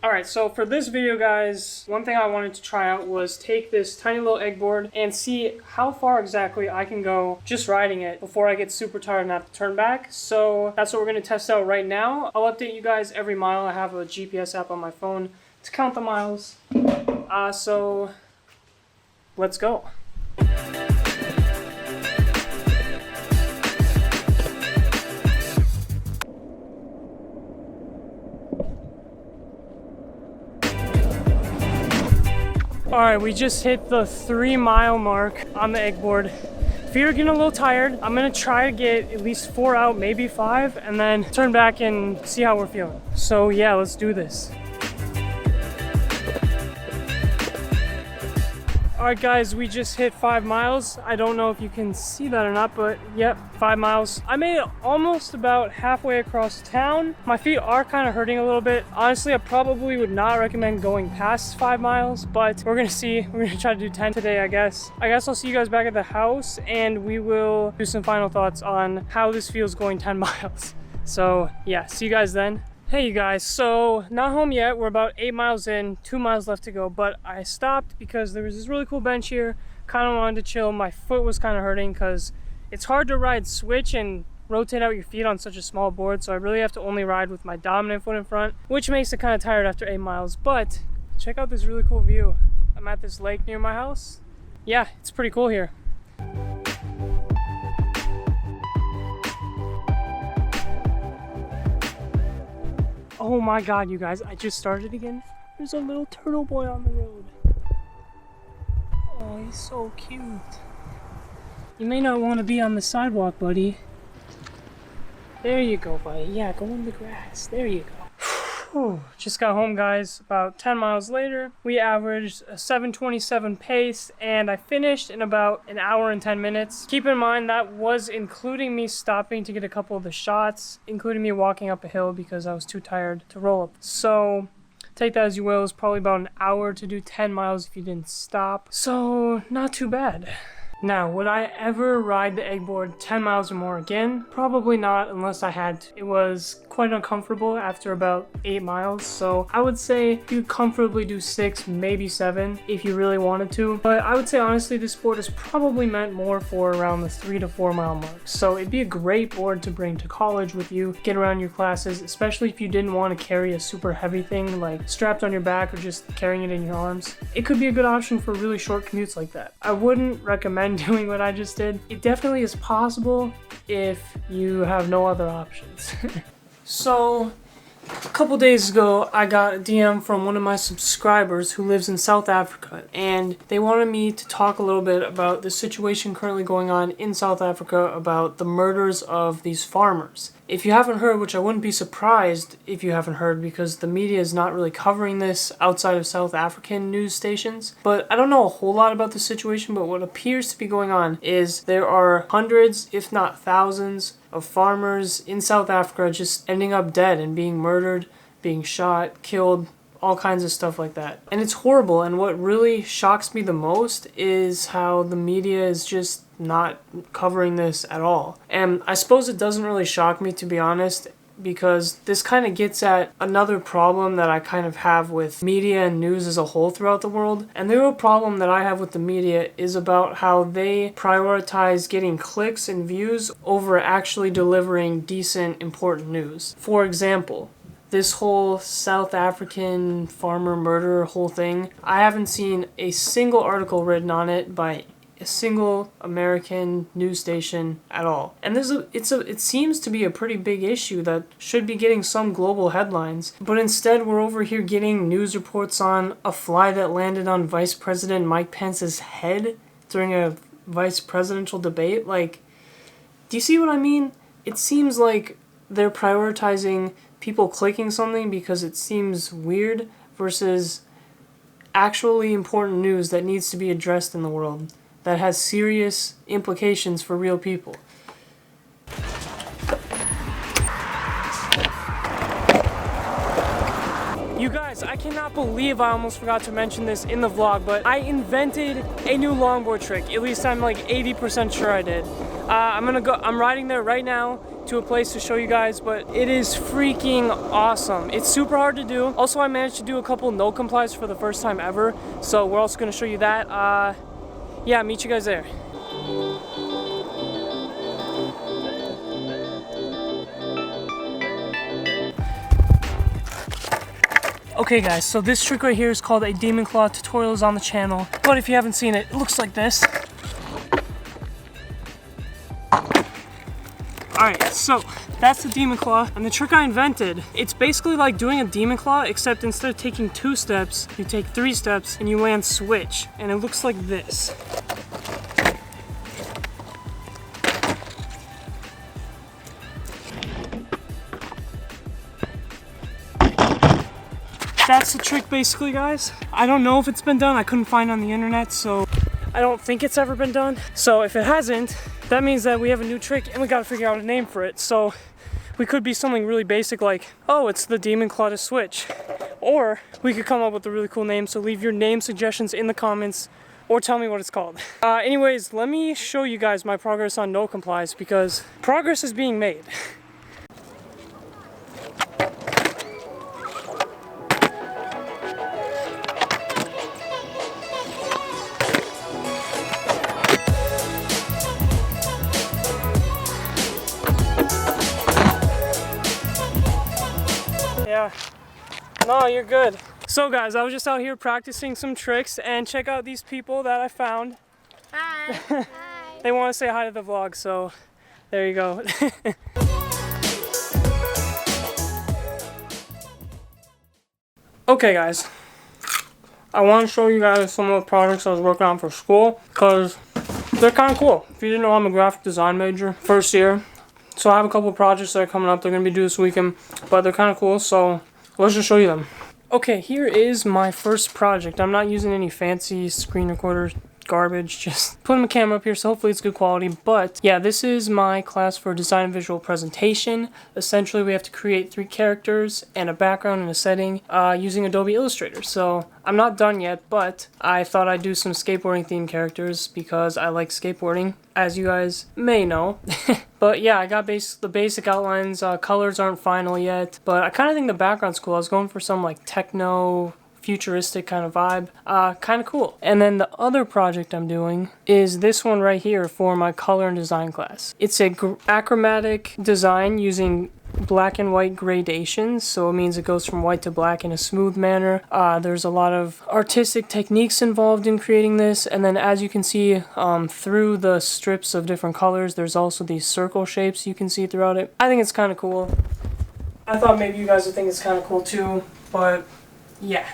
Alright, so for this video, guys, one thing I wanted to try out was take this tiny little egg board and see how far exactly I can go just riding it before I get super tired and have to turn back. So that's what we're going to test out right now. I'll update you guys every mile. I have a GPS app on my phone to count the miles. So let's go. Alright, we just hit the 3-mile mark on the egg board. Feet are getting a little tired. I'm gonna try to get at least 4 out, maybe 5, and then turn back and see how we're feeling. So yeah, let's do this. Alright guys, we just hit 5 miles. I don't know if you can see that or not, but yep, 5 miles. I made it almost about halfway across town. My feet are kind of hurting a little bit. Honestly, I probably would not recommend going past 5 miles, but we're gonna see. We're gonna try to do 10 today, I guess. I'll see you guys back at the house and we will do some final thoughts on how this feels going 10 miles. So yeah, see you guys then. Hey you guys, so not home yet. We're about 8 miles in, 2 miles left to go, but I stopped because there was this really cool bench here. Kind of wanted to chill. My foot was kind of hurting because it's hard to ride switch and rotate out your feet on such a small board, so I really have to only ride with my dominant foot in front, which makes it kind of tired after 8 miles. But check out this really cool view. I'm at this lake near my house. Yeah, it's pretty cool here. Oh my god, you guys, I just started again. There's a little turtle boy on the road. Oh, he's so cute. You may not want to be on the sidewalk, buddy. There you go, buddy. Yeah, go in the grass. There you go. Just got home, guys. About 10 miles later. We averaged a 7:27 pace, and I finished in about an hour and 10 minutes. Keep in mind that was including me stopping to get a couple of the shots, including me walking up a hill because I was too tired to roll up. So take that as you will. It's probably about an hour to do 10 miles if you didn't stop. So not too bad. Now, would I ever ride the egg board 10 miles or more again? Probably not unless I had to. It was quite uncomfortable after about 8 miles, so I would say you could comfortably do 6, maybe 7 if you really wanted to. But I would say honestly this board is probably meant more for around the 3 to 4 mile mark. So it'd be a great board to bring to college with you, get around your classes, especially if you didn't want to carry a super heavy thing like strapped on your back or just carrying it in your arms. It could be a good option for really short commutes like that. I wouldn't recommend doing what I just did. It definitely is possible if you have no other options. So a couple days ago I got a DM from one of my subscribers who lives in South Africa, and they wanted me to talk a little bit about the situation currently going on in South Africa about the murders of these farmers. If you haven't heard, which I wouldn't be surprised if you haven't heard because the media is not really covering this outside of South African news stations, but I don't know a whole lot about the situation, but what appears to be going on is there are hundreds, if not thousands, of farmers in South Africa just ending up dead and being murdered, being shot, killed, all kinds of stuff like that. And it's horrible, and what really shocks me the most is how the media is just not covering this at all. And I suppose it doesn't really shock me, to be honest, because this kind of gets at another problem that I kind of have with media and news as a whole throughout the world. And the real problem that I have with the media is about how they prioritize getting clicks and views over actually delivering decent, important news. For example, this whole South African farmer murder whole thing, I haven't seen a single article written on it by a single American news station at all. And it seems to be a pretty big issue that should be getting some global headlines, but instead we're over here getting news reports on a fly that landed on Vice President Mike Pence's head during a vice presidential debate. Like, do you see what I mean? It seems like they're prioritizing people clicking something because it seems weird versus actually important news that needs to be addressed in the world, that has serious implications for real people. You guys, I cannot believe I almost forgot to mention this in the vlog, but I invented a new longboard trick. At least I'm like 80% sure I did. I'm riding there right now. to a place to show you guys, but it is freaking awesome. It's super hard to do. Also, I managed to do a couple no complies for the first time ever, so we're also going to show you that. Yeah, meet you guys there. Okay guys, so this trick right here is called a demon claw. Tutorial is on the channel, but if you haven't seen it, it looks like this. Alright, so that's the demon claw, and the trick I invented, it's basically like doing a demon claw, except instead of taking 2 steps, you take 3 steps and you land switch, and it looks like this. That's the trick basically, guys. I don't know if it's been done. I couldn't find it on the internet, so I don't think it's ever been done. So if it hasn't, that means that we have a new trick and we gotta figure out a name for it. So we could be something really basic like, oh, it's the demon claw to switch. Or we could come up with a really cool name, so leave your name suggestions in the comments or tell me what it's called. Anyways, let me show you guys my progress on no complies because progress is being made. Yeah, no, you're good. So guys, I was just out here practicing some tricks, and check out these people that I found. Hi. Hi. They want to say hi to the vlog, so there you go. Okay guys, I want to show you guys some of the projects I was working on for school, because they're kind of cool. If you didn't know, I'm a graphic design major, first year. So I have a couple of projects that are coming up. They're going to be due this weekend, but they're kind of cool, so let's just show you them. Okay, here is my first project. I'm not using any fancy screen recorder garbage, just putting my camera up here, so hopefully it's good quality. But yeah, this is my class for design and visual presentation. Essentially, we have to create 3 characters and a background and a setting using Adobe Illustrator. So I'm not done yet, but I thought I'd do some skateboarding themed characters because I like skateboarding, as you guys may know. But yeah, I got the basic outlines. Colors aren't final yet, but I kind of think the background's cool. I was going for some like techno futuristic kind of vibe. Kind of cool. And then the other project I'm doing is this one right here for my color and design class. It's a achromatic design using black and white gradations, so it means it goes from white to black in a smooth manner. There's a lot of artistic techniques involved in creating this, and then as you can see through the strips of different colors, there's also these circle shapes you can see throughout it. I think it's kind of cool. I thought maybe you guys would think it's kind of cool too, but yeah.